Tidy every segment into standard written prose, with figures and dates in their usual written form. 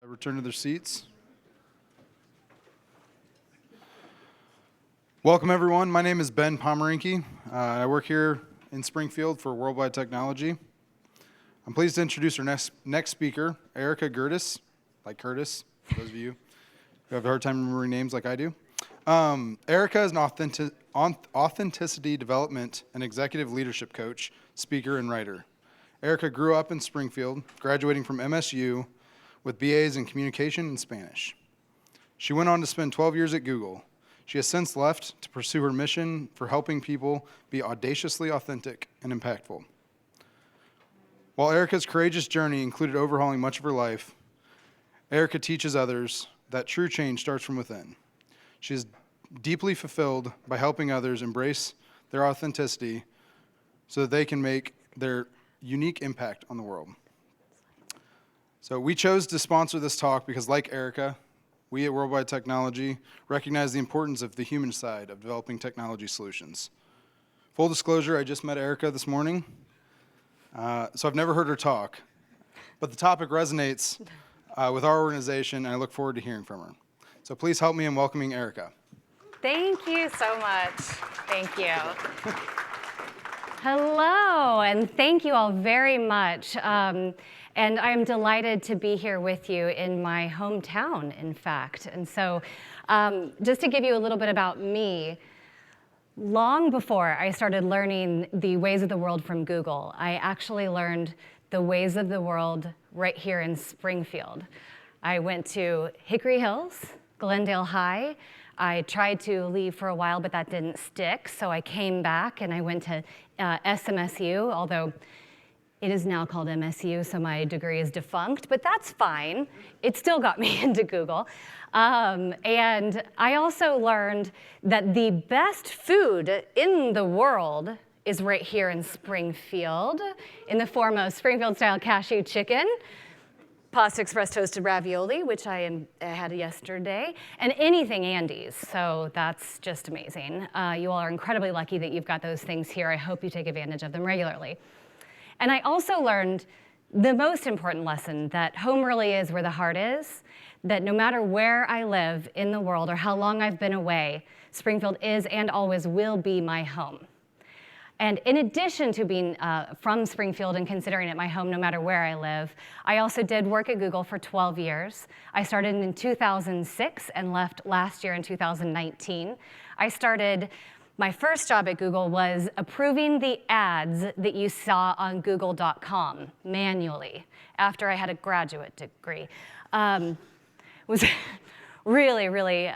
Return to their seats. Welcome, everyone. My name is Ben Pomeranke. I work here in Springfield for Worldwide Technology. I'm pleased to introduce our next speaker, Erika Gerdes, like Curtis, for those of you who have a hard time remembering names like I do. Erika is an authenticity development and executive leadership coach, speaker, and writer. Erika grew up in Springfield, graduating from MSU with BAs in communication and Spanish. She went on to spend 12 years at Google. She has since left to pursue her mission for helping people be audaciously authentic and impactful. While Erika's courageous journey included overhauling much of her life, Erika teaches others that true change starts from within. She is deeply fulfilled by helping others embrace their authenticity so that they can make their unique impact on the world. So we chose to sponsor this talk because, like Erika, we at Worldwide Technology recognize the importance of the human side of developing technology solutions. Full disclosure, I just met Erika this morning, so I've never heard her talk, but the topic resonates with our organization, and I look forward to hearing from her. So please help me in welcoming Erika. Thank you so much. Thank you. Hello, and thank you all very much. And I'm delighted to be here with you in my hometown, in fact. And so just to give you a little bit about me, long before I started learning the ways of the world from Google, I actually learned the ways of the world right here in Springfield. I went to Hickory Hills, Glendale High. I tried to leave for a while, but that didn't stick, so I came back and I went to SMSU, although it is now called MSU, so my degree is defunct, but that's fine. It still got me into Google. And I also learned that the best food in the world is right here in Springfield, in the form of Springfield-style cashew chicken, Pasta Express toasted ravioli, which I had yesterday, and anything Andes, so that's just amazing. You all are incredibly lucky that you've got those things here. I hope you take advantage of them regularly. And I also learned the most important lesson, that home really is where the heart is, that no matter where I live in the world or how long I've been away, Springfield is and always will be my home. And in addition to being from Springfield and considering it my home no matter where I live, I also did work at Google for 12 years. I started in 2006 and left last year in 2019. My first job at Google was approving the ads that you saw on google.com manually after I had a graduate degree. Was really, really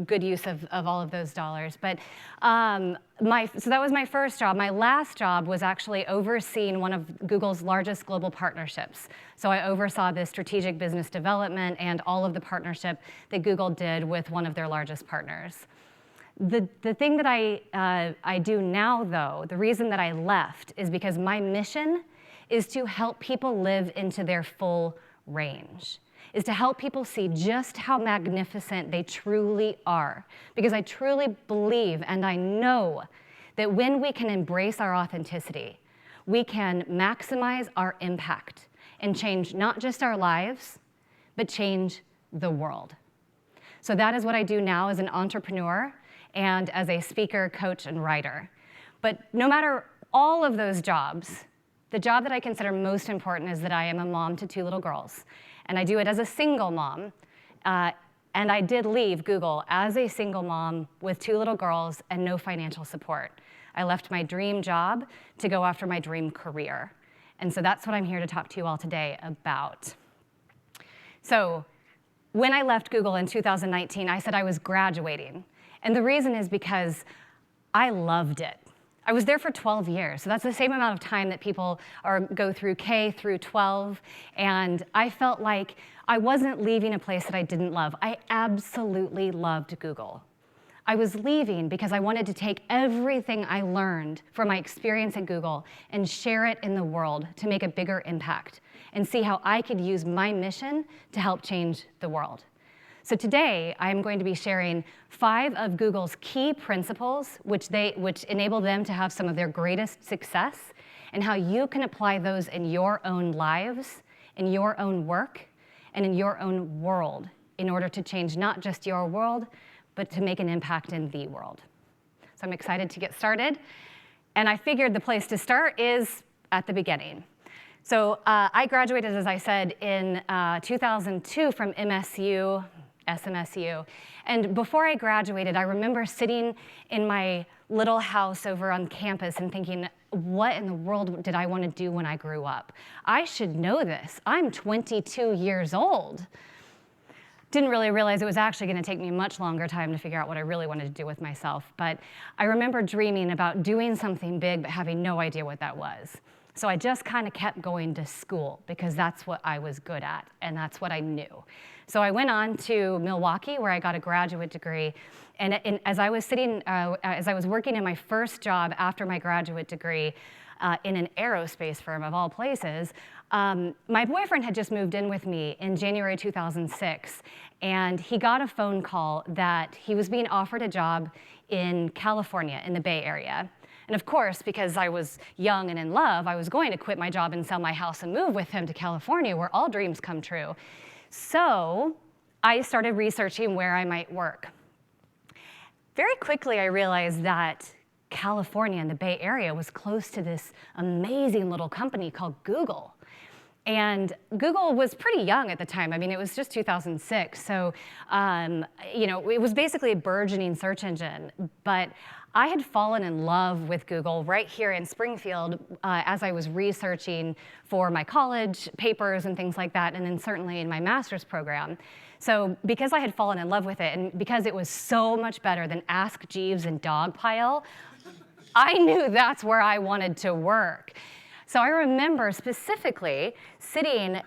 good use of all of those dollars. But so that was my first job. My last job was actually overseeing one of Google's largest global partnerships. So I oversaw the strategic business development and all of the partnership that Google did with one of their largest partners. The thing that I do now, though, the reason that I left is because my mission is to help people live into their full range, is to help people see just how magnificent they truly are. Because I truly believe and I know that when we can embrace our authenticity, we can maximize our impact and change not just our lives, but change the world. So that is what I do now as an entrepreneur and as a speaker, coach, and writer. But no matter all of those jobs, the job that I consider most important is that I am a mom to 2 little girls. And I do it as a single mom. And I did leave Google as a single mom with 2 little girls and no financial support. I left my dream job to go after my dream career. And so that's what I'm here to talk to you all today about. So when I left Google in 2019, I said I was graduating. And the reason is because I loved it. I was there for 12 years, so that's the same amount of time that people go through K through 12, and I felt like I wasn't leaving a place that I didn't love. I absolutely loved Google. I was leaving because I wanted to take everything I learned from my experience at Google and share it in the world to make a bigger impact and see how I could use my mission to help change the world. So today, I'm going to be sharing 5 of Google's key principles which enable them to have some of their greatest success, and how you can apply those in your own lives, in your own work, and in your own world in order to change not just your world, but to make an impact in the world. So I'm excited to get started. And I figured the place to start is at the beginning. So I graduated, as I said, in 2002 from MSU, SMSU. And before I graduated, I remember sitting in my little house over on campus and thinking, what in the world did I want to do when I grew up? I should know this. I'm 22 years old. Didn't really realize it was actually going to take me much longer time to figure out what I really wanted to do with myself. But I remember dreaming about doing something big, but having no idea what that was. So I just kind of kept going to school because that's what I was good at, and that's what I knew. So I went on to Milwaukee, where I got a graduate degree. And as I was working in my first job after my graduate degree in an aerospace firm of all places, my boyfriend had just moved in with me in January 2006, and he got a phone call that he was being offered a job in California, in the Bay Area. And of course, because I was young and in love, I was going to quit my job and sell my house and move with him to California, where all dreams come true. So I started researching where I might work. Very quickly, I realized that California and the Bay Area was close to this amazing little company called Google. And Google was pretty young at the time. I mean, it was just 2006. So, it was basically a burgeoning search engine. But I had fallen in love with Google right here in Springfield as I was researching for my college papers and things like that, and then certainly in my master's program. So because I had fallen in love with it, and because it was so much better than Ask Jeeves and Dogpile, I knew that's where I wanted to work. So I remember specifically sitting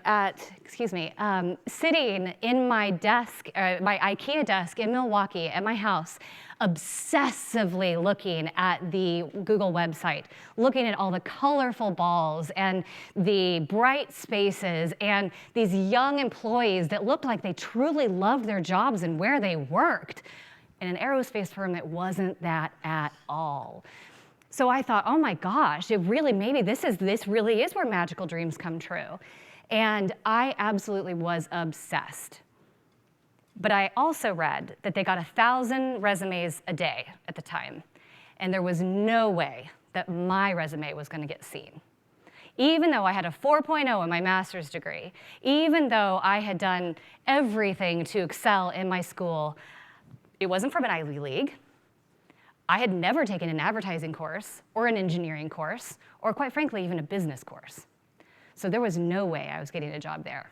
in my desk, my IKEA desk in Milwaukee at my house, obsessively looking at the Google website, looking at all the colorful balls and the bright spaces and these young employees that looked like they truly loved their jobs and where they worked. In an aerospace firm, it wasn't that at all. So I thought, oh my gosh, maybe this really is where magical dreams come true. And I absolutely was obsessed. But I also read that they got 1,000 resumes a day at the time. And there was no way that my resume was going to get seen. Even though I had a 4.0 in my master's degree, even though I had done everything to excel in my school, it wasn't from an Ivy League. I had never taken an advertising course or an engineering course or, quite frankly, even a business course. So there was no way I was getting a job there.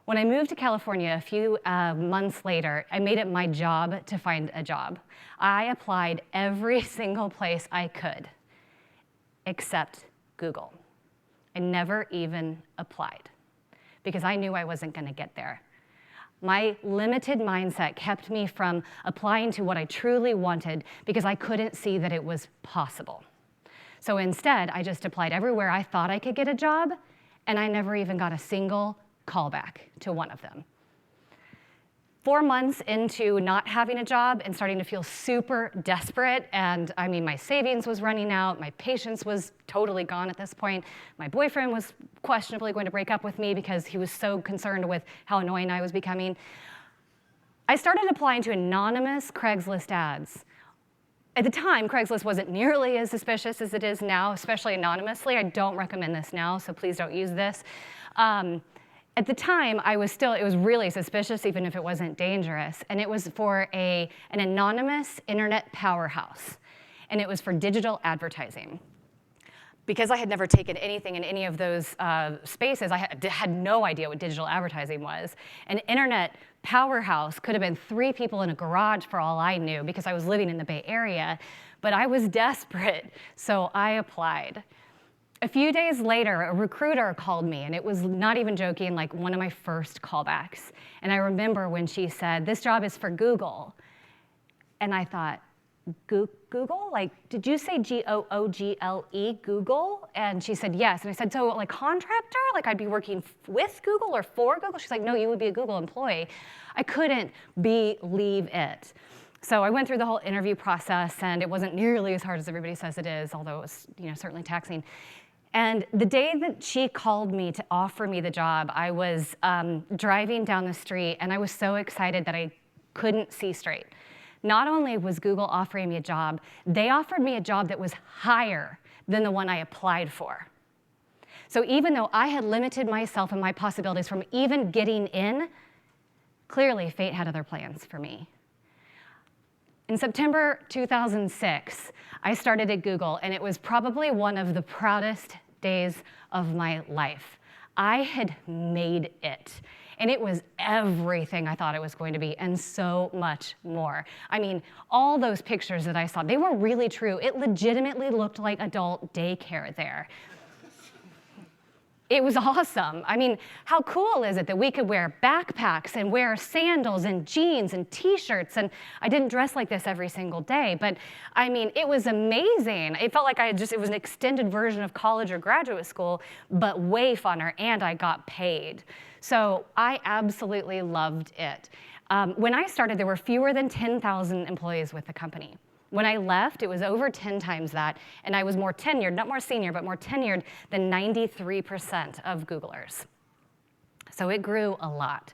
When I moved to California a few months later, I made it my job to find a job. I applied every single place I could, except Google. I never even applied because I knew I wasn't going to get there. My limited mindset kept me from applying to what I truly wanted because I couldn't see that it was possible. So instead, I just applied everywhere I thought I could get a job, and I never even got a single callback to one of them. 4 months into not having a job and starting to feel super desperate, and I mean, my savings was running out, my patience was totally gone at this point. My boyfriend was questionably going to break up with me because he was so concerned with how annoying I was becoming. I started applying to anonymous Craigslist ads. At the time, Craigslist wasn't nearly as suspicious as it is now, especially anonymously. I don't recommend this now, so please don't use this. At the time, it was really suspicious, even if it wasn't dangerous. And it was for an anonymous internet powerhouse. And it was for digital advertising. Because I had never taken anything in any of those spaces, I had no idea what digital advertising was. An internet powerhouse could have been 3 people in a garage for all I knew, because I was living in the Bay Area. But I was desperate, so I applied. A few days later, a recruiter called me, and it was not even joking, like one of my first callbacks. And I remember when she said, "This job is for Google." And I thought, Google? Like, did you say Google, Google? And she said, yes. And I said, so like contractor? Like I'd be working with Google or for Google? She's like, no, you would be a Google employee. I couldn't believe it. So I went through the whole interview process, and it wasn't nearly as hard as everybody says it is, although it was certainly taxing. And the day that she called me to offer me the job, I was driving down the street, and I was so excited that I couldn't see straight. Not only was Google offering me a job, they offered me a job that was higher than the one I applied for. So even though I had limited myself and my possibilities from even getting in, clearly fate had other plans for me. In September 2006, I started at Google, and it was probably one of the proudest days of my life. I had made it, and it was everything I thought it was going to be, and so much more. I mean, all those pictures that I saw, they were really true. It legitimately looked like adult daycare there. It was awesome. I mean, how cool is it that we could wear backpacks and wear sandals and jeans and t-shirts? And I didn't dress like this every single day, but I mean, it was amazing. It felt like it was an extended version of college or graduate school, but way funner, and I got paid. So I absolutely loved it. When I started, there were fewer than 10,000 employees with the company. When I left, it was over 10 times that, and I was more tenured, not more senior, but more tenured than 93% of Googlers. So it grew a lot.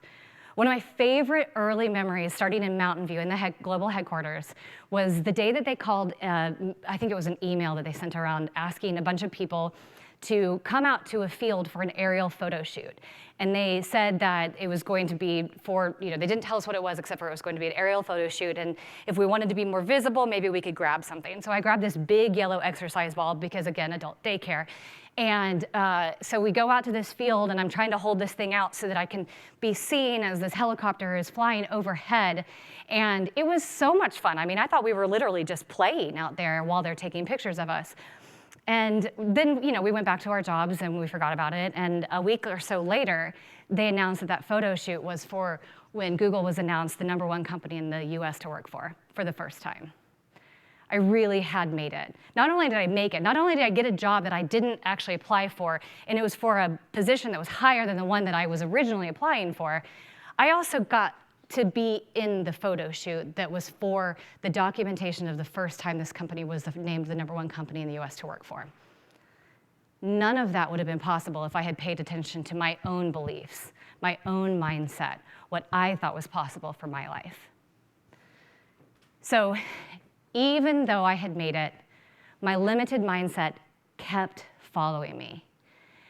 One of my favorite early memories, starting in Mountain View in the global headquarters, was the day that they called, I think it was an email that they sent around asking a bunch of people to come out to a field for an aerial photo shoot. And they said that it was going to be for, they didn't tell us what it was except for it was going to be an aerial photo shoot. And if we wanted to be more visible, maybe we could grab something. So I grabbed this big yellow exercise ball because, again, adult daycare. And so we go out to this field, and I'm trying to hold this thing out so that I can be seen as this helicopter is flying overhead. And it was so much fun. I mean, I thought we were literally just playing out there while they're taking pictures of us. And then, we went back to our jobs and we forgot about it. And a week or so later, they announced that that photo shoot was for when Google was announced the #1 company in the US to work for the first time. I really had made it. Not only did I make it, not only did I get a job that I didn't actually apply for, and it was for a position that was higher than the one that I was originally applying for, I also got to be in the photo shoot that was for the documentation of the first time this company was named the #1 company in the US to work for. None of that would have been possible if I had paid attention to my own beliefs, my own mindset, what I thought was possible for my life. So even though I had made it, my limited mindset kept following me.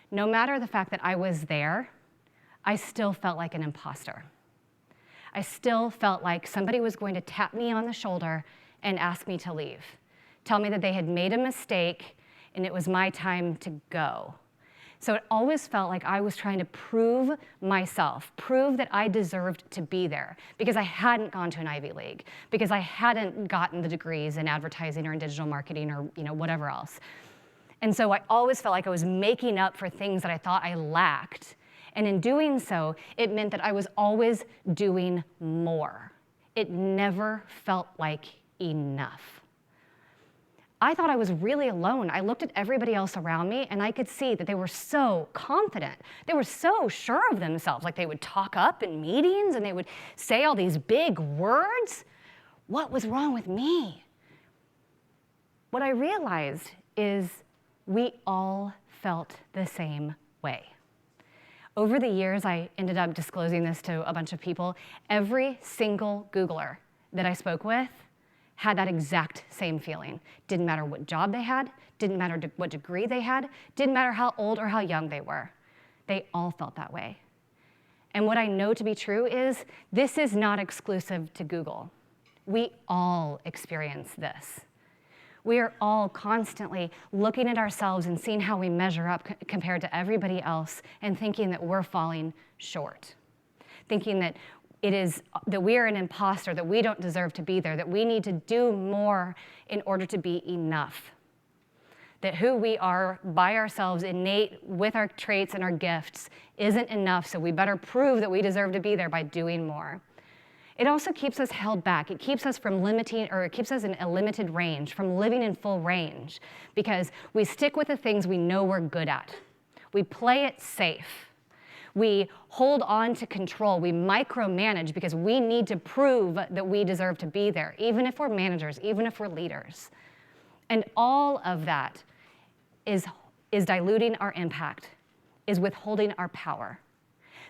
No matter the fact that I was there, I still felt like an imposter. I still felt like somebody was going to tap me on the shoulder and ask me to leave, tell me that they had made a mistake and it was my time to go. So it always felt like I was trying to prove myself, prove that I deserved to be there because I hadn't gone to an Ivy League, because I hadn't gotten the degrees in advertising or in digital marketing or whatever else. And so I always felt like I was making up for things that I thought I lacked. And in doing so, it meant that I was always doing more. It never felt like enough. I thought I was really alone. I looked at everybody else around me, and I could see that they were so confident. They were so sure of themselves, like they would talk up in meetings, and they would say all these big words. What was wrong with me? What I realized is we all felt the same way. Over the years, I ended up disclosing this to a bunch of people. Every single Googler that I spoke with had that exact same feeling. Didn't matter what job they had, didn't matter what degree they had, didn't matter how old or how young they were. They all felt that way. And what I know to be true is this is not exclusive to Google. We all experience this. We are all constantly looking at ourselves and seeing how we measure up compared to everybody else and thinking that we're falling short, thinking that we are an imposter, that we don't deserve to be there, that we need to do more in order to be enough, that who we are by ourselves, innate with our traits and our gifts, isn't enough, so we better prove that we deserve to be there by doing more. It also keeps us held back. It keeps us from it keeps us in a limited range, from living in full range, because we stick with the things we know we're good at. We play it safe. We hold on to control. We micromanage because we need to prove that we deserve to be there, even if we're managers, even if we're leaders. And all of that is is diluting our impact, is withholding our power.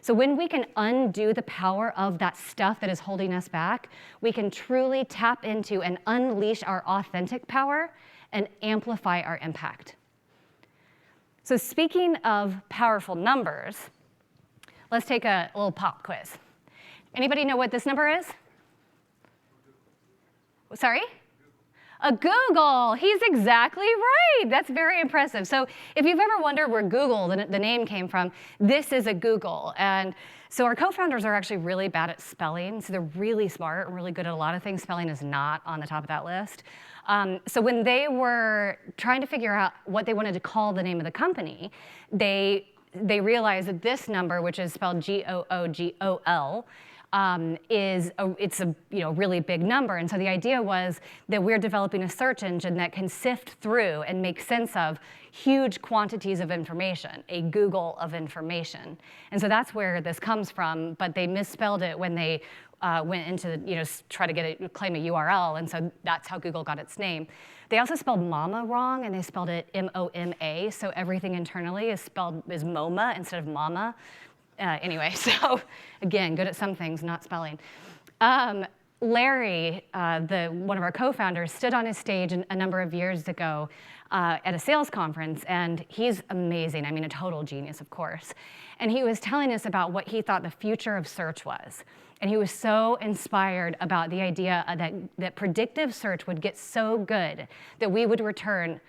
So when we can undo the power of that stuff that is holding us back, we can truly tap into and unleash our authentic power and amplify our impact. So speaking of powerful numbers, let's take a little pop quiz. Anybody know what this number is? Sorry? A Google. He's exactly right. That's very impressive. So if you've ever wondered where Google, the name came from, this is a Google. And so our co-founders are actually really bad at spelling. So they're really smart and really good at a lot of things. Spelling is not on the top of that list. So when they were trying to figure out what they wanted to call the name of the company, they realized that this number, which is spelled Googol, it's a really big number. And so the idea was that we're developing a search engine that can sift through and make sense of huge quantities of information, a Google of information. And so that's where this comes from, but they misspelled it when they went into try to claim a URL, and so that's how Google got its name. They also spelled mama wrong, and they spelled it M-O-M-A, so everything internally is MoMA instead of mama. Anyway, so again, good at some things, not spelling. Larry, one of our co-founders, stood on his stage a number of years ago at a sales conference, and he's amazing. I mean, a total genius, of course. And he was telling us about what he thought the future of search was. And he was so inspired about the idea that predictive search would get so good that we would return.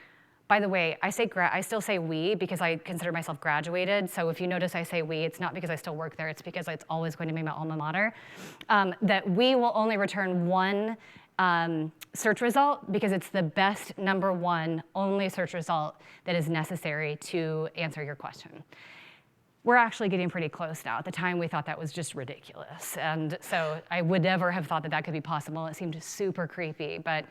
By the way, I still say we because I consider myself graduated. So if you notice I say we, it's not because I still work there. It's because it's always going to be my alma mater. That we will only return one search result because it's the best #1 only search result that is necessary to answer your question. We're actually getting pretty close now. At the time, we thought that was just ridiculous. And so I would never have thought that could be possible. It seemed super creepy. But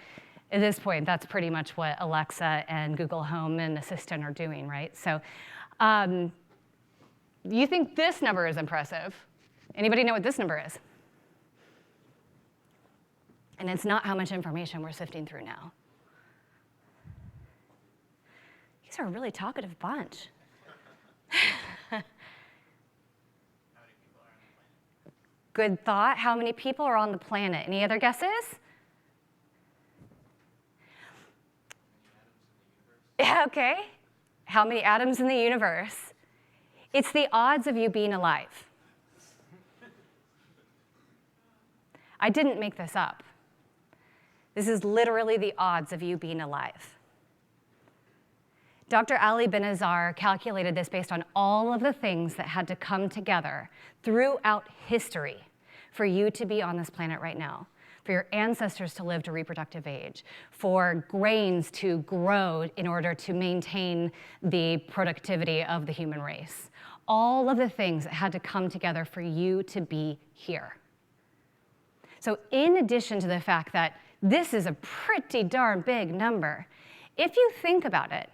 at this point, that's pretty much what Alexa and Google Home and Assistant are doing, right? So you think this number is impressive. Anybody know what this number is? And it's not how much information we're sifting through now. These are a really talkative bunch. Good thought. How many people are on the planet? Any other guesses? Yeah, okay. How many atoms in the universe? It's the odds of you being alive. I didn't make this up. This is literally the odds of you being alive. Dr. Ali Benazar calculated this based on all of the things that had to come together throughout history for you to be on this planet right now, for your ancestors to live to reproductive age, for grains to grow in order to maintain the productivity of the human race. All of the things that had to come together for you to be here. So in addition to the fact that this is a pretty darn big number, if you think about it,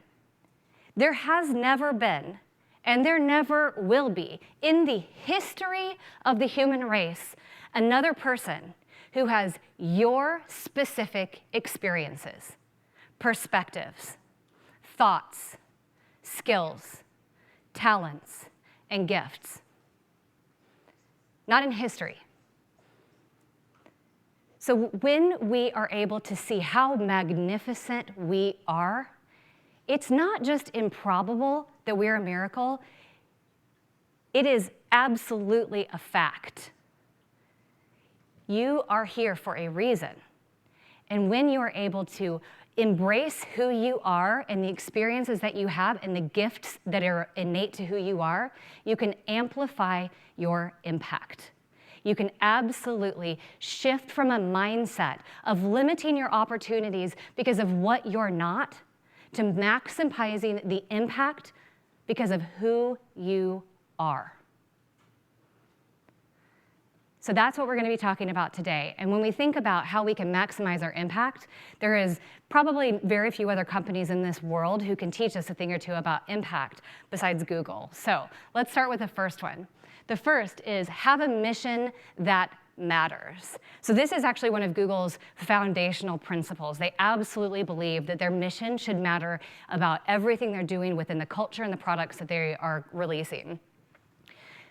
there has never been, and there never will be, in the history of the human race, another person who has your specific experiences, perspectives, thoughts, skills, talents, and gifts. Not in history. So when we are able to see how magnificent we are, it's not just improbable that we're a miracle, it is absolutely a fact. You are here for a reason. And when you are able to embrace who you are and the experiences that you have and the gifts that are innate to who you are, you can amplify your impact. You can absolutely shift from a mindset of limiting your opportunities because of what you're not to maximizing the impact because of who you are. So that's what we're going to be talking about today. And when we think about how we can maximize our impact, there is probably very few other companies in this world who can teach us a thing or two about impact besides Google. So let's start with the first one. The first is have a mission that matters. So this is actually one of Google's foundational principles. They absolutely believe that their mission should matter about everything they're doing within the culture and the products that they are releasing.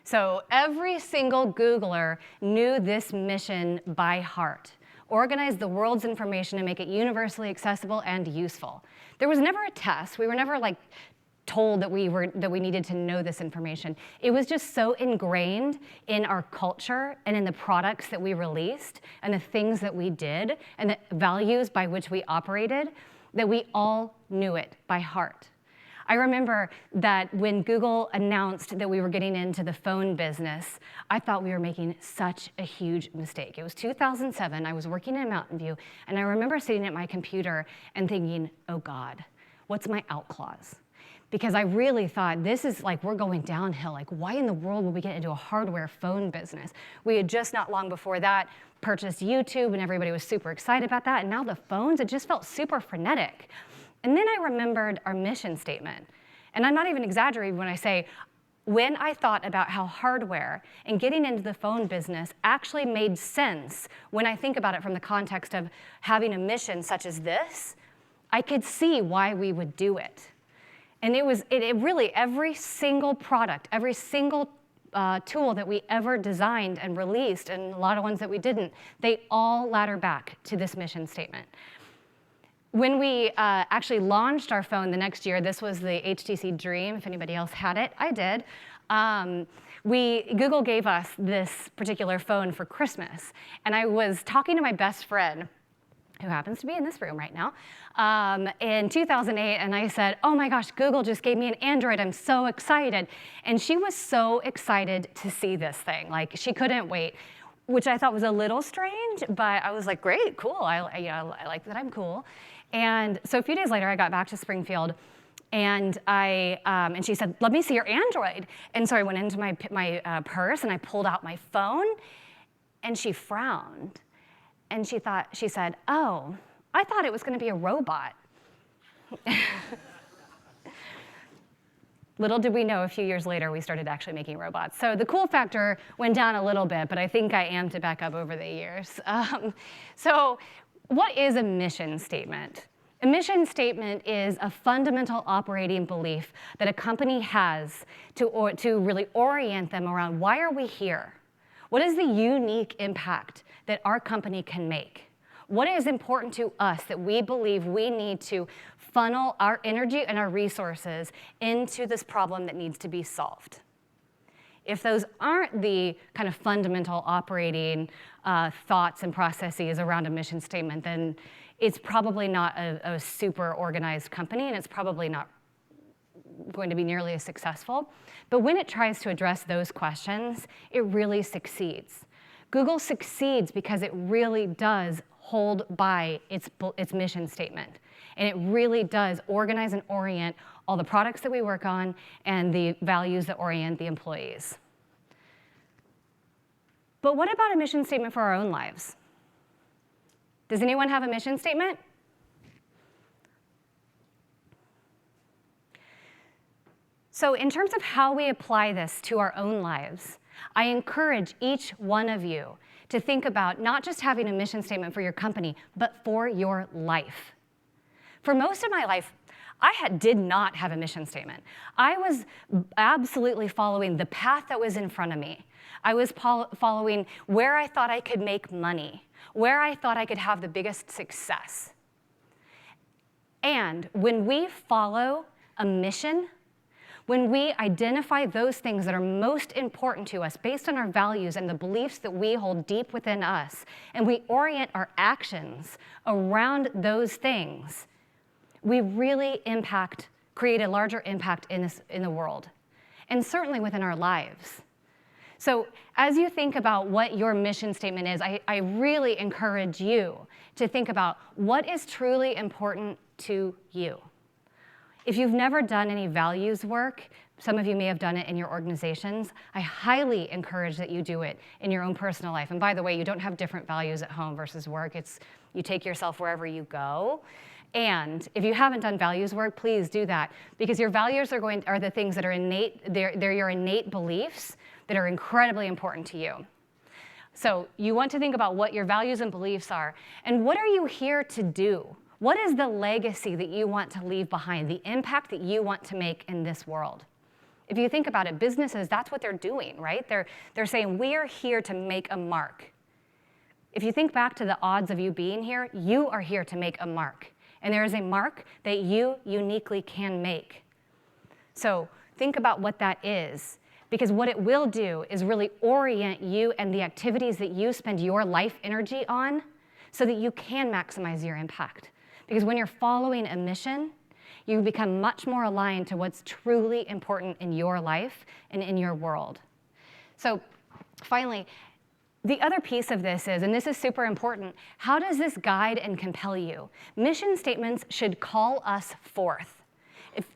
So every single Googler knew this mission by heart. Organize the world's information and make it universally accessible and useful. There was never a test. We were never like told that we needed to know this information. It was just so ingrained in our culture and in the products that we released and the things that we did and the values by which we operated that we all knew it by heart. I remember that when Google announced that we were getting into the phone business, I thought we were making such a huge mistake. It was 2007, I was working in Mountain View, and I remember sitting at my computer and thinking, oh God, what's my out clause? Because I really thought, this is like, we're going downhill. Like, why in the world would we get into a hardware phone business? We had just not long before that purchased YouTube, and everybody was super excited about that. And now the phones, it just felt super frenetic. And then I remembered our mission statement. And I'm not even exaggerating when I say, when I thought about how hardware and getting into the phone business actually made sense, when I think about it from the context of having a mission such as this, I could see why we would do it. And it really, every single product, every single tool that we ever designed and released, and a lot of ones that we didn't, they all ladder back to this mission statement. When we actually launched our phone the next year, this was the HTC Dream, if anybody else had it, I did. Google gave us this particular phone for Christmas, and I was talking to my best friend, who happens to be in this room right now, in 2008, and I said, oh my gosh, Google just gave me an Android, I'm so excited. And she was so excited to see this thing, like she couldn't wait, which I thought was a little strange, but I was like, great, cool, I like that I'm cool. And so a few days later, I got back to Springfield, and and she said, let me see your Android. And so I went into my purse, and I pulled out my phone, and she frowned. And she said, oh, I thought it was going to be a robot. Little did we know, a few years later, we started actually making robots. So the cool factor went down a little bit, but I think I amped it back up over the years. So what is a mission statement? A mission statement is a fundamental operating belief that a company has to really orient them around, why are we here? What is the unique impact that our company can make? What is important to us that we believe we need to funnel our energy and our resources into this problem that needs to be solved? If those aren't the kind of fundamental operating thoughts and processes around a mission statement, then it's probably not a super organized company, and it's probably not going to be nearly as successful. But when it tries to address those questions, it really succeeds. Google succeeds because it really does hold by its mission statement. And it really does organize and orient all the products that we work on and the values that orient the employees. But what about a mission statement for our own lives? Does anyone have a mission statement? So in terms of how we apply this to our own lives, I encourage each one of you to think about not just having a mission statement for your company, but for your life. For most of my life, I did not have a mission statement. I was absolutely following the path that was in front of me. I was following where I thought I could make money, where I thought I could have the biggest success. And when we follow a mission, when we identify those things that are most important to us based on our values and the beliefs that we hold deep within us, and we orient our actions around those things, we really create a larger impact in the world, and certainly within our lives. So as you think about what your mission statement is, I really encourage you to think about what is truly important to you. If you've never done any values work, some of you may have done it in your organizations, I highly encourage that you do it in your own personal life. And by the way, you don't have different values at home versus work. You take yourself wherever you go. And if you haven't done values work, please do that, because your values are the things that are innate, they're your innate beliefs that are incredibly important to you. So you want to think about what your values and beliefs are, and what are you here to do? What is the legacy that you want to leave behind, the impact that you want to make in this world? If you think about it, businesses, that's what they're doing, right? They're saying, we are here to make a mark. If you think back to the odds of you being here, you are here to make a mark. And there is a mark that you uniquely can make. So think about what that is, because what it will do is really orient you and the activities that you spend your life energy on so that you can maximize your impact. Because when you're following a mission, you become much more aligned to what's truly important in your life and in your world. So finally, the other piece of this is, and this is super important, how does this guide and compel you? Mission statements should call us forth.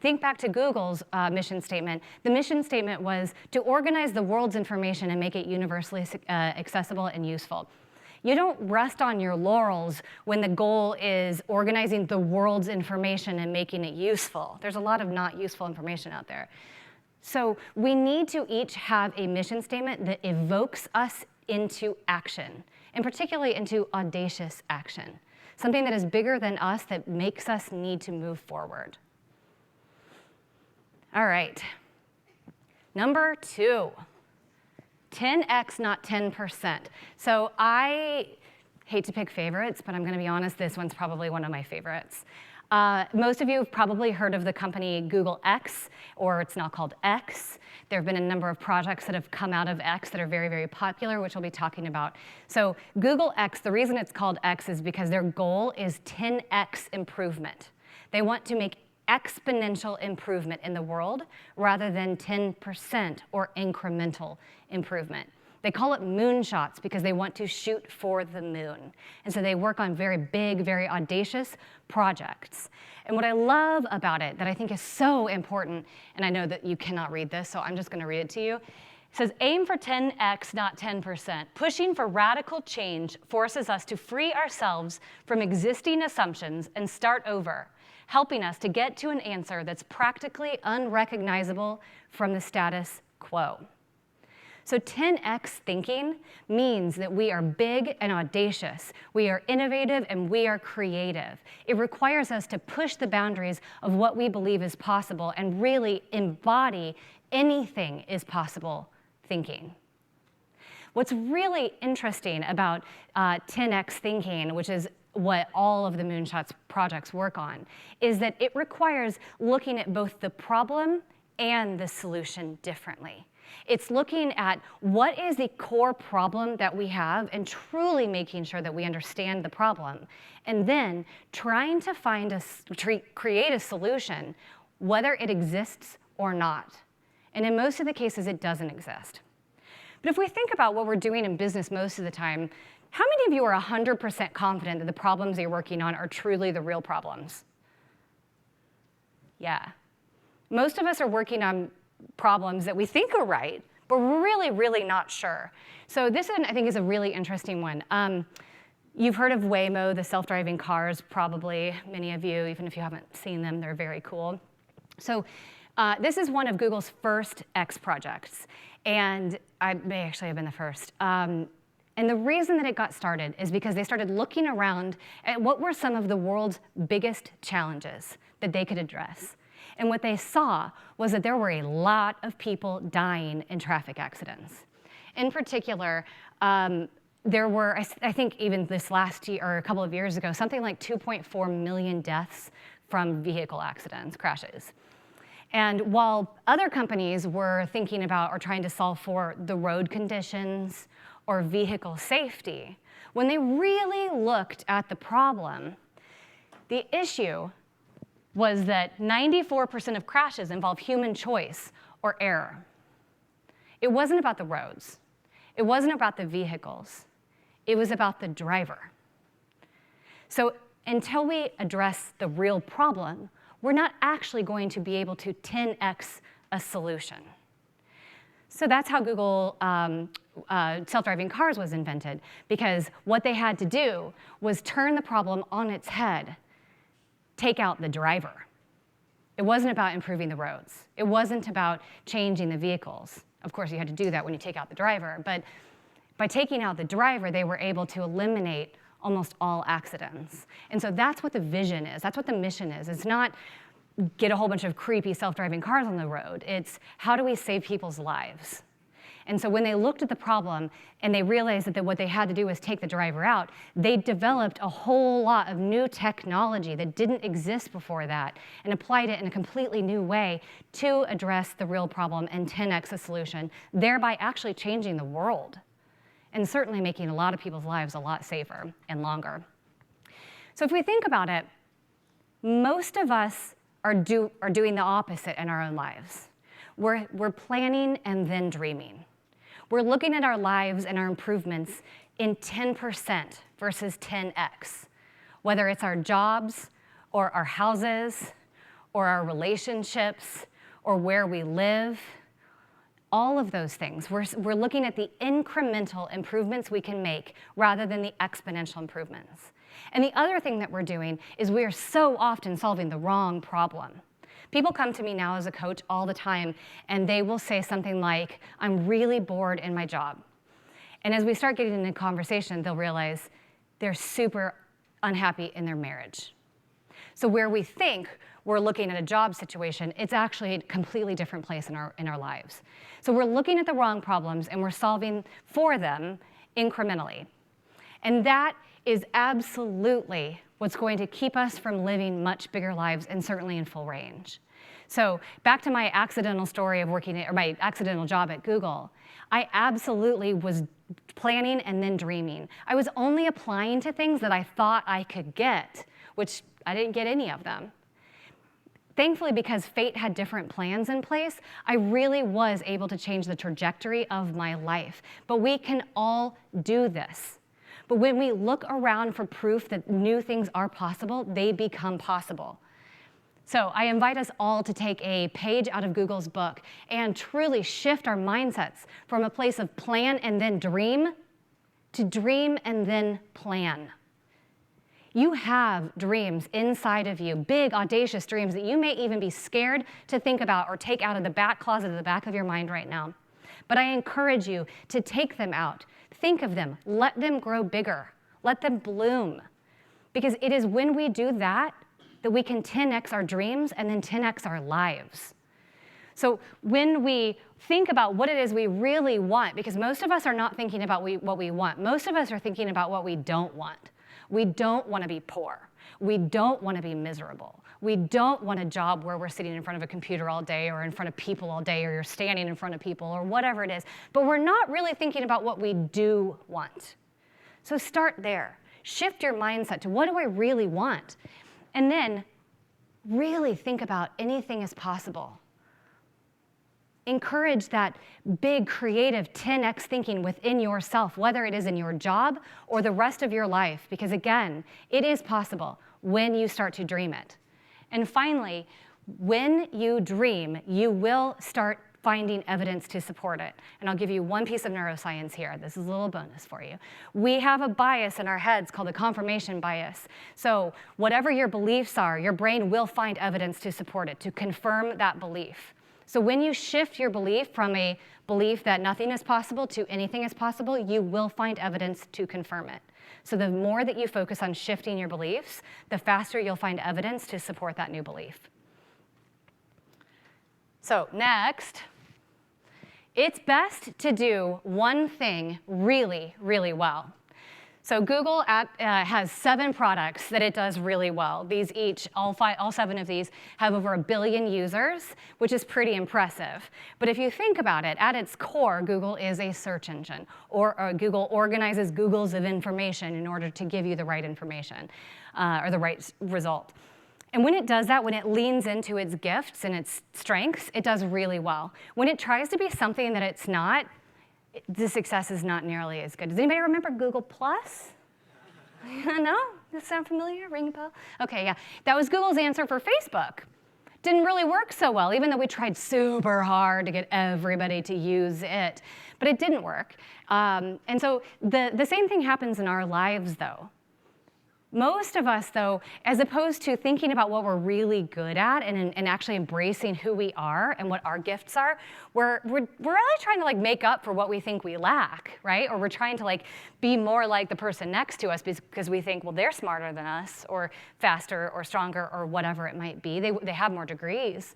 Think back to Google's mission statement. The mission statement was to organize the world's information and make it universally accessible and useful. You don't rest on your laurels when the goal is organizing the world's information and making it useful. There's a lot of not useful information out there. So we need to each have a mission statement that evokes us into action, and particularly into audacious action, something that is bigger than us that makes us need to move forward. All right, number 2, 10x, not 10%. So I hate to pick favorites, but I'm gonna be honest, this one's probably one of my favorites. Most of you have probably heard of the company Google X, or it's now called X. There have been a number of projects that have come out of X that are very, very popular, which we'll be talking about. So Google X, the reason it's called X is because their goal is 10x improvement. They want to make exponential improvement in the world rather than 10% or incremental improvement. They call it moonshots because they want to shoot for the moon. And so they work on very big, very audacious projects. And what I love about it that I think is so important, and I know that you cannot read this, so I'm just gonna read it to you. It says, aim for 10x, not 10%. Pushing for radical change forces us to free ourselves from existing assumptions and start over, helping us to get to an answer that's practically unrecognizable from the status quo. So 10x thinking means that we are big and audacious, we are innovative, and we are creative. It requires us to push the boundaries of what we believe is possible and really embody anything is possible thinking. What's really interesting about 10x thinking, which is what all of the Moonshots projects work on, is that it requires looking at both the problem and the solution differently. It's looking at what is the core problem that we have and truly making sure that we understand the problem, and then trying to create a solution, whether it exists or not. And in most of the cases, it doesn't exist. But if we think about what we're doing in business most of the time, how many of you are 100% confident that the problems you're working on are truly the real problems? Yeah. Most of us are working on problems that we think are right, but we're really, really not sure. So this one, I think, is a really interesting one. You've heard of Waymo, the self-driving cars, probably, many of you, even if you haven't seen them, they're very cool. So this is one of Google's first X projects, and I may actually have been the first. And the reason that it got started is because they started looking around at what were some of the world's biggest challenges that they could address. And what they saw was that there were a lot of people dying in traffic accidents. In particular, there were, I think even this last year, or a couple of years ago, something like 2.4 million deaths from vehicle accidents, crashes. And while other companies were thinking about or trying to solve for the road conditions or vehicle safety, when they really looked at the problem, the issue was that 94% of crashes involve human choice or error. It wasn't about the roads. It wasn't about the vehicles. It was about the driver. So until we address the real problem, we're not actually going to be able to 10x a solution. So that's how Google self-driving cars was invented, because what they had to do was turn the problem on its head, take out the driver. It wasn't about improving the roads. It wasn't about changing the vehicles. Of course, you had to do that when you take out the driver, but By taking out the driver, they were able to eliminate almost all accidents. And so that's what the vision is. That's what the mission is. It's not get a whole bunch of creepy self-driving cars on the road. It's how do we save people's lives? And so when they looked at the problem and they realized that what they had to do was take the driver out, they developed a whole lot of new technology that didn't exist before that and applied it in a completely new way to address the real problem and 10x the solution, thereby actually changing the world and certainly making a lot of people's lives a lot safer and longer. So if we think about it, most of us are doing the opposite in our own lives. We're planning and then dreaming. We're looking at our lives and our improvements in 10% versus 10x, whether it's our jobs or our houses or our relationships or where we live, all of those things. We're looking at the incremental improvements we can make rather than the exponential improvements. And the other thing that we're doing is we are so often solving the wrong problem. People come to me now as a coach all the time, and they will say something like, I'm really bored in my job. And as we start getting into conversation, they'll realize they're super unhappy in their marriage. So where we think we're looking at a job situation, it's actually a completely different place in our lives. So we're looking at the wrong problems, and we're solving for them incrementally. And that is absolutely what's going to keep us from living much bigger lives and certainly in full range. So back to my accidental story of my accidental job at Google, I absolutely was planning and then dreaming. I was only applying to things that I thought I could get, which I didn't get any of them. Thankfully, because fate had different plans in place, I really was able to change the trajectory of my life. But we can all do this. But when we look around for proof that new things are possible, they become possible. So I invite us all to take a page out of Google's book and truly shift our mindsets from a place of plan and then dream to dream and then plan. You have dreams inside of you, big, audacious dreams that you may even be scared to think about or take out of the back closet of the back of your mind right now. But I encourage you to take them out. Think of them. Let them grow bigger. Let them bloom. Because it is when we do that that we can 10x our dreams and then 10x our lives. So when we think about what it is we really want, because most of us are not thinking about what we want. Most of us are thinking about what we don't want. We don't want to be poor. We don't want to be miserable. We don't want a job where we're sitting in front of a computer all day or in front of people all day or you're standing in front of people or whatever it is. But we're not really thinking about what we do want. So start there. Shift your mindset to what do I really want? And then really think about anything is possible. Encourage that big, creative 10x thinking within yourself, whether it is in your job or the rest of your life, because again, it is possible when you start to dream it. And finally, when you dream, you will start finding evidence to support it. And I'll give you one piece of neuroscience here. This is a little bonus for you. We have a bias in our heads called the confirmation bias. So whatever your beliefs are, your brain will find evidence to support it, to confirm that belief. So when you shift your belief from a belief that nothing is possible to anything is possible, you will find evidence to confirm it. So the more that you focus on shifting your beliefs, the faster you'll find evidence to support that new belief. So next, it's best to do one thing really, really well. So Google has 7 products that it does really well. These each, all 7 of these, have over 1 billion users, which is pretty impressive. But if you think about it, at its core, Google is a search engine, or Google organizes Googles of information in order to give you the right information, or the right result. And when it does that, when it leans into its gifts and its strengths, it does really well. When it tries to be something that it's not, the success is not nearly as good. Does anybody remember Google Plus? No? Does that sound familiar? Ring a bell? Okay, yeah. That was Google's answer for Facebook. Didn't really work so well, even though we tried super hard to get everybody to use it. But it didn't work. And so the same thing happens in our lives, though. Most of us, though, as opposed to thinking about what we're really good at and actually embracing who we are and what our gifts are, we're really trying to like make up for what we think we lack, right? Or we're trying to like be more like the person next to us because we think, well, they're smarter than us, or faster, or stronger, or whatever it might be. They have more degrees.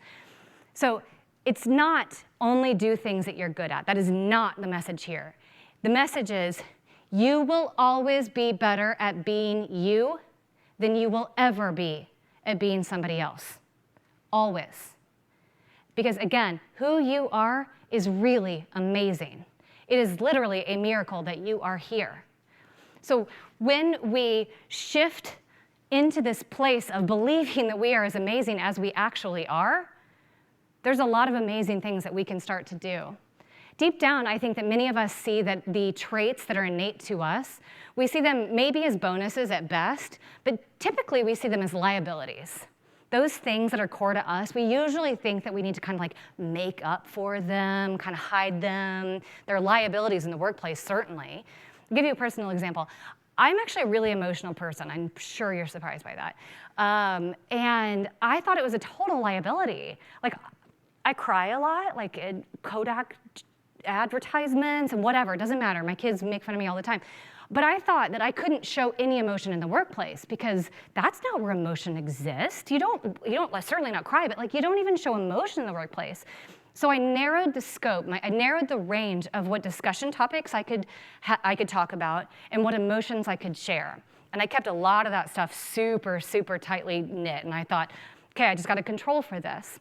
So it's not only do things that you're good at. That is not the message here. The message is, you will always be better at being you than you will ever be at being somebody else. Always. Because again, who you are is really amazing. It is literally a miracle that you are here. So when we shift into this place of believing that we are as amazing as we actually are, there's a lot of amazing things that we can start to do. Deep down, I think that many of us see that the traits that are innate to us, we see them maybe as bonuses at best, but typically we see them as liabilities. Those things that are core to us, we usually think that we need to kind of like make up for them, kind of hide them. They're liabilities in the workplace, certainly. I'll give you a personal example. I'm actually a really emotional person. I'm sure you're surprised by that. And I thought it was a total liability. Like, I cry a lot, like in Kodak advertisements and whatever, it doesn't matter. My kids make fun of me all the time. But I thought that I couldn't show any emotion in the workplace because that's not where emotion exists. You don't certainly not cry, but like you don't even show emotion in the workplace. So I narrowed the scope, I narrowed the range of what discussion topics I could talk about and what emotions I could share. And I kept a lot of that stuff super, super tightly knit. And I thought, okay, I just got a control for this.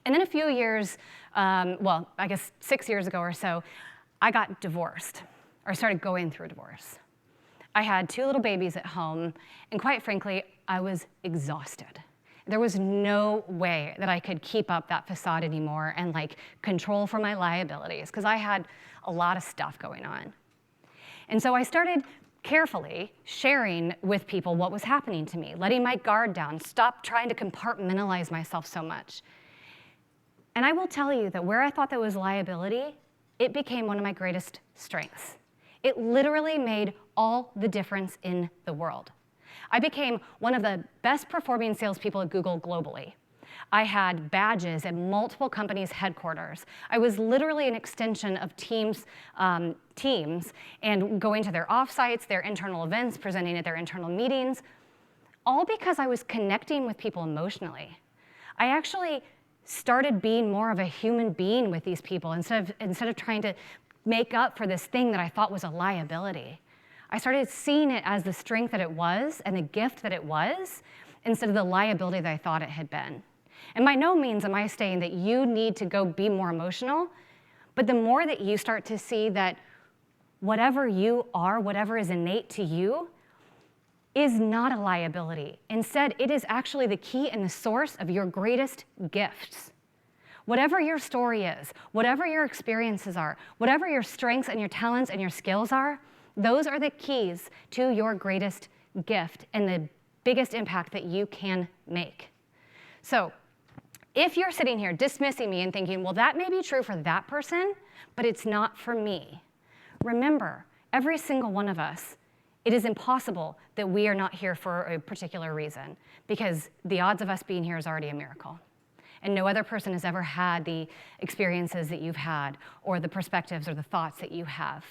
And then a few years, well, I guess 6 years ago or so, I got divorced, or started going through a divorce. I had 2 little babies at home, and quite frankly, I was exhausted. There was no way that I could keep up that facade anymore and like control for my liabilities, because I had a lot of stuff going on. And so I started carefully sharing with people what was happening to me, letting my guard down, stop trying to compartmentalize myself so much. And I will tell you that where I thought that was liability, it became one of my greatest strengths. It literally made all the difference in the world. I became one of the best performing salespeople at Google globally. I had badges at multiple companies' headquarters. I was literally an extension of teams and going to their offsites, their internal events, presenting at their internal meetings, all because I was connecting with people emotionally. I actually started being more of a human being with these people instead of trying to make up for this thing that I thought was a liability. I started seeing it as the strength that it was and the gift that it was instead of the liability that I thought it had been. And by no means am I saying that you need to go be more emotional, but the more that you start to see that whatever you are, whatever is innate to you, is not a liability. Instead, it is actually the key and the source of your greatest gifts. Whatever your story is, whatever your experiences are, whatever your strengths and your talents and your skills are, those are the keys to your greatest gift and the biggest impact that you can make. So if you're sitting here dismissing me and thinking, well, that may be true for that person, but it's not for me, remember, every single one of us, it is impossible that we are not here for a particular reason, because the odds of us being here is already a miracle. And no other person has ever had the experiences that you've had, or the perspectives or the thoughts that you have.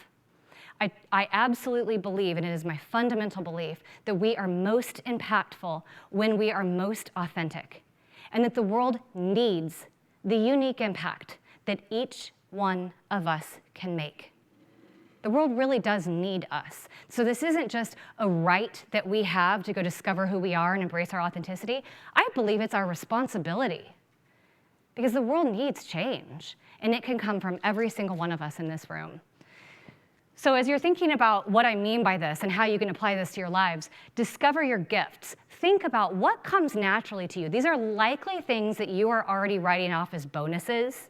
I absolutely believe, and it is my fundamental belief, that we are most impactful when we are most authentic, and that the world needs the unique impact that each one of us can make. The world really does need us. So this isn't just a right that we have to go discover who we are and embrace our authenticity. I believe it's our responsibility, because the world needs change, and it can come from every single one of us in this room. So as you're thinking about what I mean by this and how you can apply this to your lives, discover your gifts. Think about what comes naturally to you. These are likely things that you are already writing off as bonuses,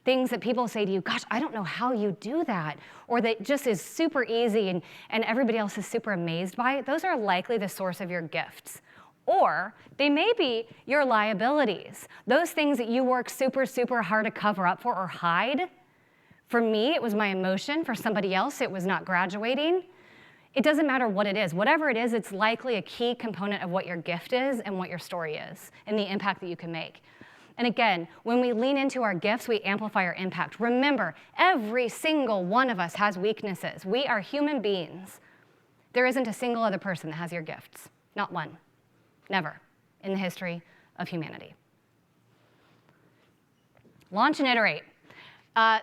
things that people say to you, gosh, I don't know how you do that, or that just is super easy and everybody else is super amazed by it. Those are likely the source of your gifts. Or they may be your liabilities, those things that you work super, super hard to cover up for or hide. For me, it was my emotion. For somebody else, it was not graduating. It doesn't matter what it is. Whatever it is, it's likely a key component of what your gift is and what your story is and the impact that you can make. And again, when we lean into our gifts, we amplify our impact. Remember, every single one of us has weaknesses. We are human beings. There isn't a single other person that has your gifts. Not one. Never in the history of humanity. Launch and iterate.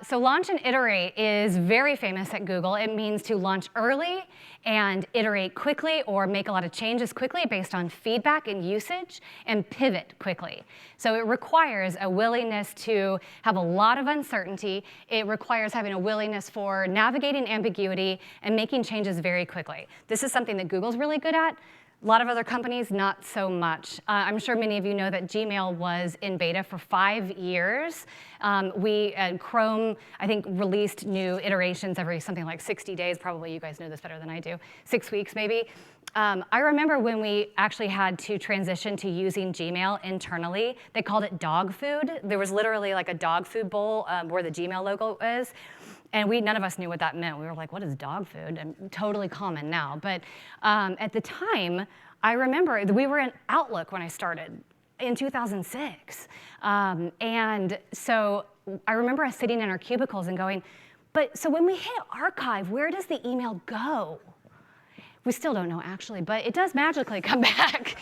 So launch and iterate is very famous at Google. It means to launch early and iterate quickly or make a lot of changes quickly based on feedback and usage and pivot quickly. So it requires a willingness to have a lot of uncertainty. It requires having a willingness for navigating ambiguity and making changes very quickly. This is something that Google's really good at. A lot of other companies, not so much. I'm sure many of you know that Gmail was in beta for 5 years. Chrome, I think, released new iterations every something like 60 days. Probably you guys know this better than I do. 6 weeks, maybe. I remember when we actually had to transition to using Gmail internally. They called it dog food. There was literally like a dog food bowl where the Gmail logo is. And none of us knew what that meant. We were like, what is dog food? And totally common now. But at the time, I remember we were in Outlook when I started in 2006. And so I remember us sitting in our cubicles and going, but so when we hit archive, where does the email go? We still don't know, actually, but it does magically come back.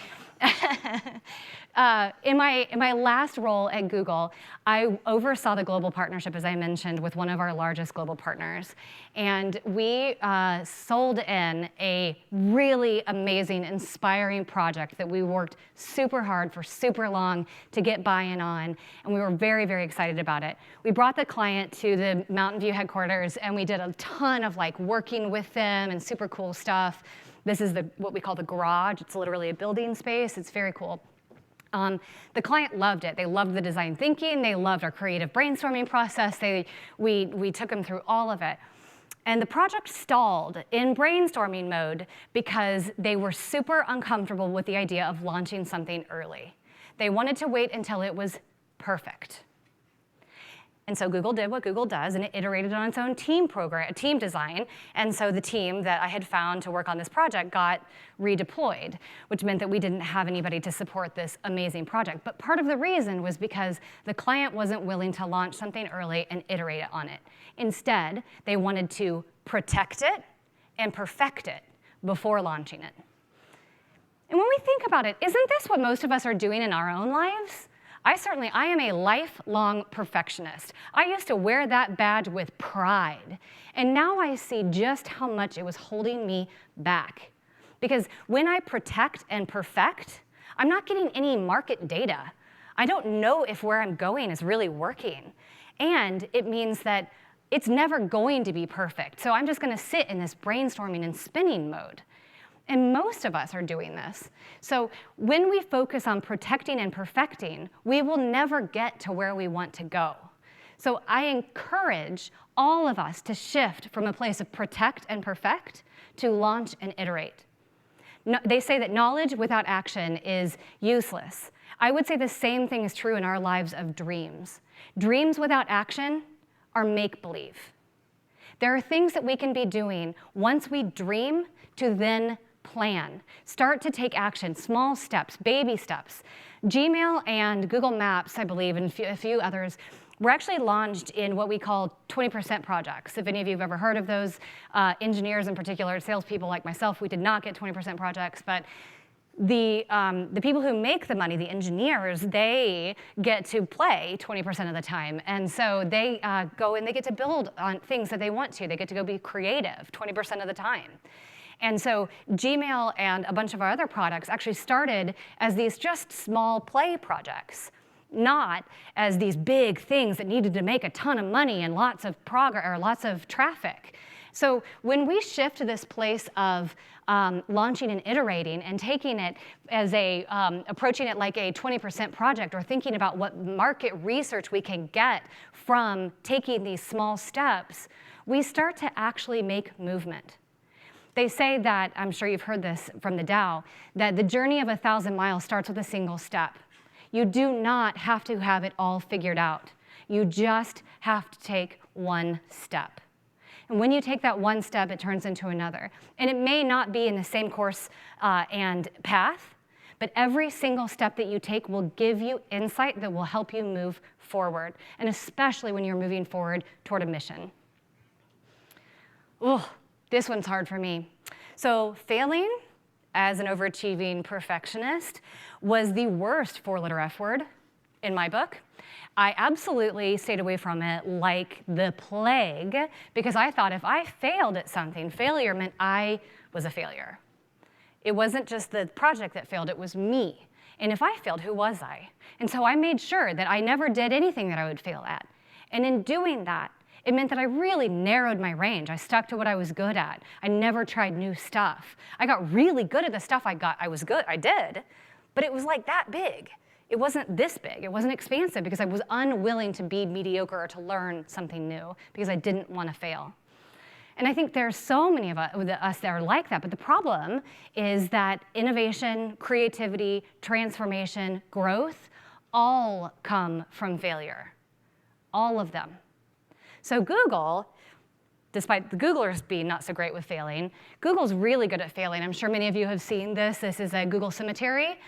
In my last role at Google, I oversaw the global partnership, as I mentioned, with one of our largest global partners. And we sold in a really amazing, inspiring project that we worked super hard for super long to get buy-in on. And we were very, very excited about it. We brought the client to the Mountain View headquarters, and we did a ton of working with them and super cool stuff. This is what we call the garage. It's literally a building space. It's very cool. The client loved it. They loved the design thinking. They loved our creative brainstorming process. We took them through all of it. And the project stalled in brainstorming mode because they were super uncomfortable with the idea of launching something early. They wanted to wait until it was perfect. And so Google did what Google does, and it iterated on its own team design. And so the team that I had found to work on this project got redeployed, which meant that we didn't have anybody to support this amazing project. But part of the reason was because the client wasn't willing to launch something early and iterate on it. Instead, they wanted to protect it and perfect it before launching it. And when we think about it, isn't this what most of us are doing in our own lives? I am a lifelong perfectionist. I used to wear that badge with pride. And now I see just how much it was holding me back. Because when I protect and perfect, I'm not getting any market data. I don't know if where I'm going is really working. And it means that it's never going to be perfect. So I'm just going to sit in this brainstorming and spinning mode. And most of us are doing this. So when we focus on protecting and perfecting, we will never get to where we want to go. So I encourage all of us to shift from a place of protect and perfect to launch and iterate. No, they say that knowledge without action is useless. I would say the same thing is true in our lives of dreams. Dreams without action are make-believe. There are things that we can be doing once we dream to then plan. Start to take action, small steps, baby steps. Gmail and Google Maps, I believe, and a few others, were actually launched in what we call 20% projects. If any of you have ever heard of those, engineers in particular, salespeople like myself, we did not get 20% projects, but the people who make the money, the engineers, they get to play 20% of the time. And so they go and they get to build on things that they want to. They get to go be creative 20% of the time. And so Gmail and a bunch of our other products actually started as these just small play projects, not as these big things that needed to make a ton of money and lots of progress or lots of traffic. So when we shift to this place of launching and iterating and taking it as approaching it like a 20% project or thinking about what market research we can get from taking these small steps, we start to actually make movement. They say that, I'm sure you've heard this from the Dow, that the journey of 1,000 miles starts with a single step. You do not have to have it all figured out. You just have to take one step. And And when you take that one step, it turns into another. And it may not be in the same course and path, but every single step that you take will give you insight that will help you move forward, and especially when you're moving forward toward a mission. Oh, this one's hard for me. So failing as an overachieving perfectionist was the worst four-letter F word in my book. I absolutely stayed away from it like the plague because I thought if I failed at something, failure meant I was a failure. It wasn't just the project that failed, it was me. And if I failed, who was I? And so I made sure that I never did anything that I would fail at. And in doing that, it meant that I really narrowed my range. I stuck to what I was good at. I never tried new stuff. I got really good at the stuff I did, but it was like that big. It wasn't this big. It wasn't expansive because I was unwilling to be mediocre or to learn something new because I didn't want to fail. And I think there are so many of us that are like that, but the problem is that innovation, creativity, transformation, growth all come from failure. All of them. So Google, despite the Googlers being not so great with failing, Google's really good at failing. I'm sure many of you have seen this. This is a Google cemetery.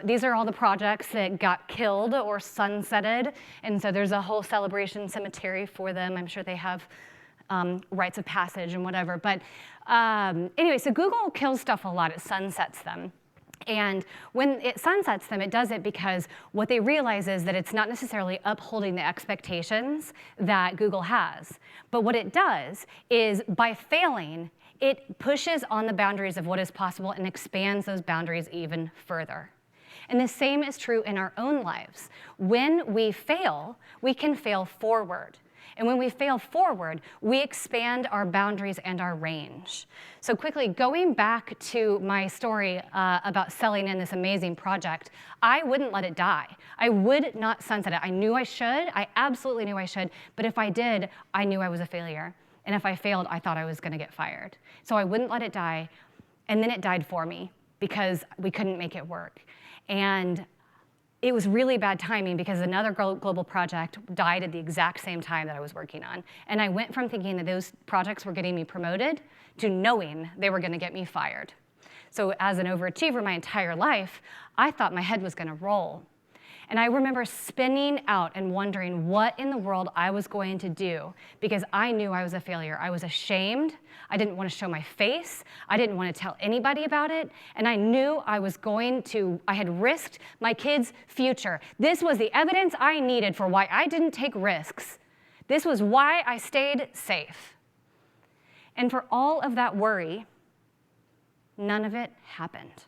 These are all the projects that got killed or sunsetted, and so there's a whole celebration cemetery for them. I'm sure they have rites of passage and whatever. But anyway, so Google kills stuff a lot. It sunsets them. And when it sunsets them, it does it because what they realize is that it's not necessarily upholding the expectations that Google has. But what it does is by failing, it pushes on the boundaries of what is possible and expands those boundaries even further. And the same is true in our own lives. When we fail, we can fail forward. And when we fail forward, we expand our boundaries and our range. So quickly, going back to my story about selling in this amazing project, I wouldn't let it die. I would not sunset it. I knew I should. I absolutely knew I should. But if I did, I knew I was a failure. And if I failed, I thought I was going to get fired. So I wouldn't let it die. And then it died for me because we couldn't make it work. And it was really bad timing because another global project died at the exact same time that I was working on. And I went from thinking that those projects were getting me promoted to knowing they were going to get me fired. So as an overachiever my entire life, I thought my head was going to roll. And I remember spinning out and wondering what in the world I was going to do because I knew I was a failure. I was ashamed. I didn't want to show my face. I didn't want to tell anybody about it. And I knew I had risked my kids' future. This was the evidence I needed for why I didn't take risks. This was why I stayed safe. And for all of that worry, none of it happened.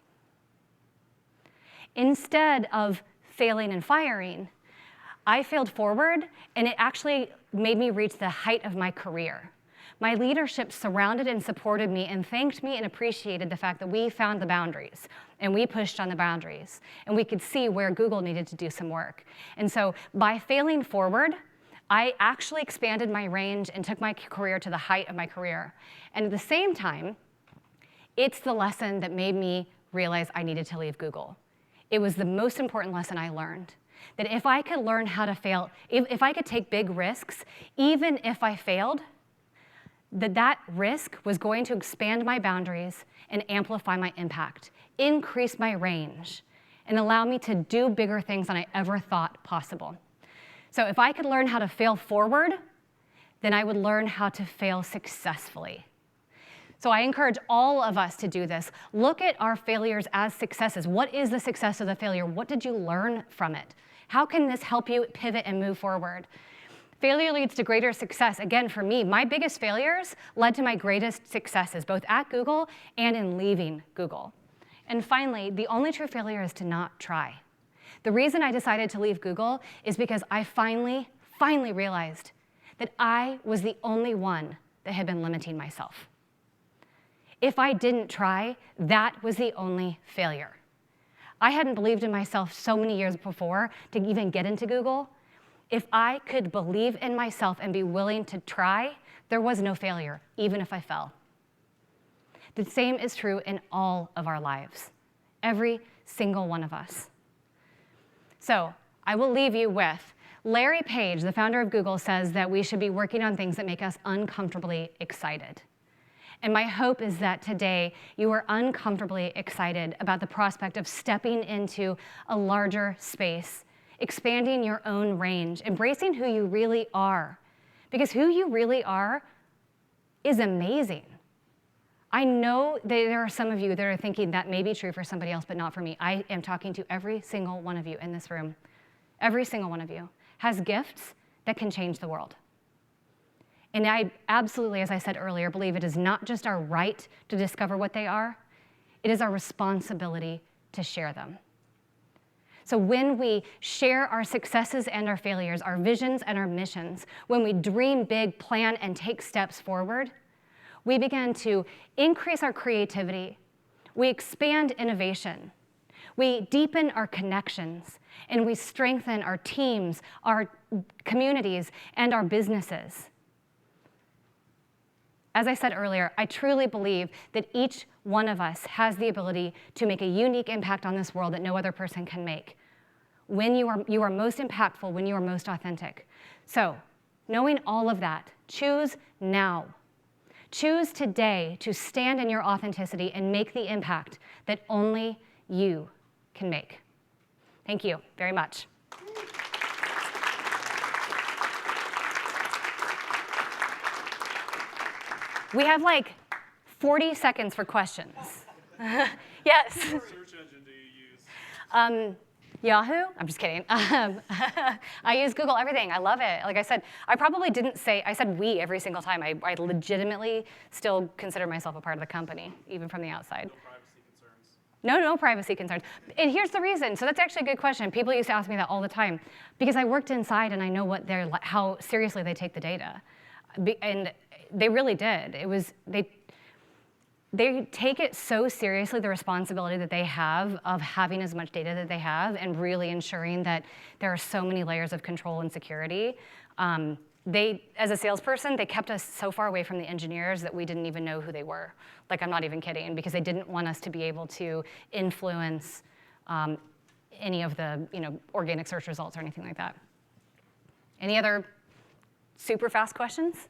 Instead of failing and firing, I failed forward, and it actually made me reach the height of my career. My leadership surrounded and supported me and thanked me and appreciated the fact that we found the boundaries, and we pushed on the boundaries, and we could see where Google needed to do some work. And so by failing forward, I actually expanded my range and took my career to the height of my career. And at the same time, it's the lesson that made me realize I needed to leave Google. It was the most important lesson I learned, that if I could learn how to fail, if I could take big risks, even if I failed, that risk was going to expand my boundaries and amplify my impact, increase my range, and allow me to do bigger things than I ever thought possible. So if I could learn how to fail forward, then I would learn how to fail successfully. So I encourage all of us to do this. Look at our failures as successes. What is the success of the failure? What did you learn from it? How can this help you pivot and move forward? Failure leads to greater success. Again, for me, my biggest failures led to my greatest successes, both at Google and in leaving Google. And finally, the only true failure is to not try. The reason I decided to leave Google is because I finally realized that I was the only one that had been limiting myself. If I didn't try, that was the only failure. I hadn't believed in myself so many years before to even get into Google. If I could believe in myself and be willing to try, there was no failure, even if I fell. The same is true in all of our lives, every single one of us. So I will leave you with, Larry Page, the founder of Google, says that we should be working on things that make us uncomfortably excited. And my hope is that today you are uncomfortably excited about the prospect of stepping into a larger space, expanding your own range, embracing who you really are. Because who you really are is amazing. I know that there are some of you that are thinking that may be true for somebody else, but not for me. I am talking to every single one of you in this room. Every single one of you has gifts that can change the world. And I absolutely, as I said earlier, believe it is not just our right to discover what they are, it is our responsibility to share them. So when we share our successes and our failures, our visions and our missions, when we dream big, plan, and take steps forward, we begin to increase our creativity, we expand innovation, we deepen our connections, and we strengthen our teams, our communities, and our businesses. As I said earlier, I truly believe that each one of us has the ability to make a unique impact on this world that no other person can make. When you are most impactful, when you are most authentic. So, knowing all of that, choose now. Choose today to stand in your authenticity and make the impact that only you can make. Thank you very much. We have like 40 seconds for questions. Yes? What search engine do you use? Yahoo? I'm just kidding. I use Google everything. I love it. Like I said, I probably didn't say, I said we every single time. I legitimately still consider myself a part of the company, even from the outside. No privacy concerns. No privacy concerns. And here's the reason. So that's actually a good question. People used to ask me that all the time. Because I worked inside and I know how seriously they take the data. And they really did. They take it so seriously, the responsibility that they have of having as much data that they have and really ensuring that there are so many layers of control and security. As a salesperson, they kept us so far away from the engineers that we didn't even know who they were. Like, I'm not even kidding, because they didn't want us to be able to influence any of the organic search results or anything like that. Any other super fast questions?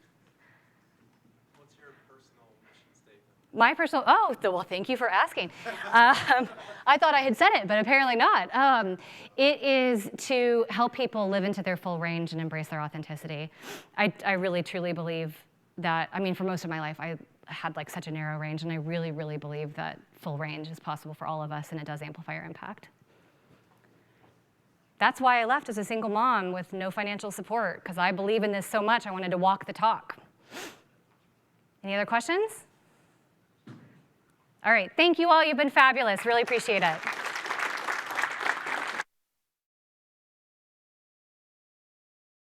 My personal, well, thank you for asking. I thought I had said it, but apparently not. It is to help people live into their full range and embrace their authenticity. I really, truly believe that, for most of my life, I had like such a narrow range, and I really, really believe that full range is possible for all of us, and it does amplify our impact. That's why I left as a single mom with no financial support, because I believe in this so much, I wanted to walk the talk. Any other questions? All right, thank you all. You've been fabulous. Really appreciate it.